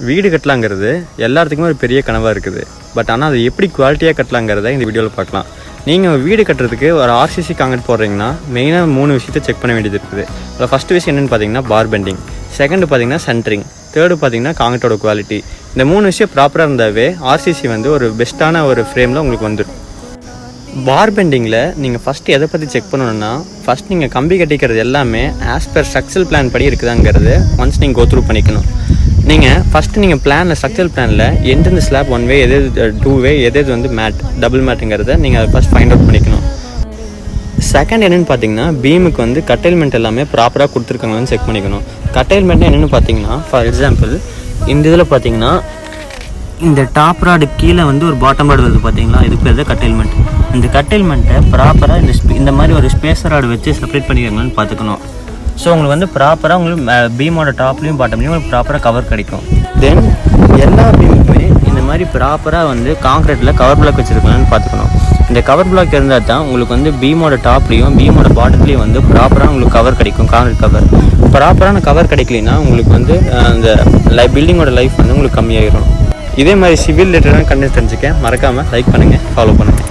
வீடு கட்டலாங்கிறது எல்லாத்துக்குமே ஒரு பெரிய கனவாக இருக்குது. பட் ஆனால் அது எப்படி குவாலிட்டியாக கட்டலாங்கிறத இந்த வீடியோவில் பார்க்கலாம். நீங்கள் வீடு கட்டுறதுக்கு ஒரு ஆர்சிசி காங்கிரீட் போடுறீங்கன்னா மெயினாக 3 விஷயத்தை செக் பண்ண வேண்டியது இருக்குது. அதில் ஃபஸ்ட்டு விஷயம் என்னென்னு பார்த்தீங்கன்னா பார் பெண்டிங், செகண்டு பார்த்தீங்கன்னா சென்ட்ரிங், தேர்டு பார்த்தீங்கன்னா காங்கிரீட்டோட குவாலிட்டி. இந்த 3 விஷயம் ப்ராப்பராக இருந்தாவே ஆர்சிசி வந்து ஒரு பெஸ்ட்டான ஒரு ஃப்ரேமில் உங்களுக்கு வந்துடும். பார் பெண்டிங்கில் நீங்கள் ஃபஸ்ட்டு எதை பற்றி செக் பண்ணணுன்னா, ஃபஸ்ட் நீங்கள் கம்பி கட்டிக்கிறது எல்லாமே ஆஸ் பர் ஸ்ட்ரக்சரல் பிளான் படி இருக்குதாங்கிறது ஒன்ஸ் நீங்கள் கோத்ரூ பண்ணிக்கணும். நீங்கள் ஃபஸ்ட்டு நீங்கள் பிளானில் ஸ்ட்ரக்சரல் பிளானில் எந்தெந்த ஸ்லாப் 1 வே எது 2 வே எது வந்து மேட் டபுள் மேட்டுங்கிறத நீங்கள் அதை ஃபஸ்ட் ஃபைண்ட் அவுட் பண்ணிக்கணும். செகண்ட் என்னென்னு பார்த்தீங்கன்னா பீமுக்கு வந்து கட்டைல்மெண்ட் எல்லாமே ப்ராப்பராக கொடுத்துருக்காங்கன்னு செக் பண்ணிக்கணும். கட்டைல்மெண்ட் என்னென்னு பார்த்தீங்கன்னா, ஃபார் எக்ஸாம்பிள் இந்த இதில் பார்த்தீங்கன்னா இந்த டாப் ராடு கீழே வந்து ஒரு பாட்டம் ராடு வருது பார்த்தீங்களா, இது பேர் தான் கட்டைல்மெண்ட். இந்த கட்டைல்மெண்ட்டை ப்ராப்பராக இந்த மாதிரி ஒரு ஸ்பேஸர் ராடு வச்சு செப்பரேட் பண்ணிக்கோங்கன்னு பார்த்துக்கணும். ஸோ உங்களுக்கு வந்து ப்ராப்பராக உங்களுக்கு பீமோட டாப்லேயும் பாட்டம்லேயும் உங்களுக்கு ப்ராப்பராக கவர் கிடைக்கும். தென் எல்லா பீமுக்குமே இந்த மாதிரி ப்ராப்பராக வந்து காங்கிரீட்டில் கவர் பிளாக் வச்சுருக்கலான்னு பார்த்துக்கணும். இந்த கவர் பிளாக் இருந்தால் தான் உங்களுக்கு வந்து பீமோட டாப்லேயும் பீமோட பாட்டத்துலேயும் வந்து ப்ராப்பராக உங்களுக்கு கவர் கிடைக்கும். காங்கிரீட் கவர் ப்ராப்பரான கவர் கிடைக்கலனா உங்களுக்கு வந்து அந்த பில்டிங்கோட லைஃப் வந்து உங்களுக்கு கம்மியாகிடும். இதே மாதிரி சிவில் ரிலேட்டடான கண்டென்ட் தெரிஞ்சுக்க மறக்காமல் லைக் பண்ணுங்கள், ஃபாலோ பண்ணுங்கள்.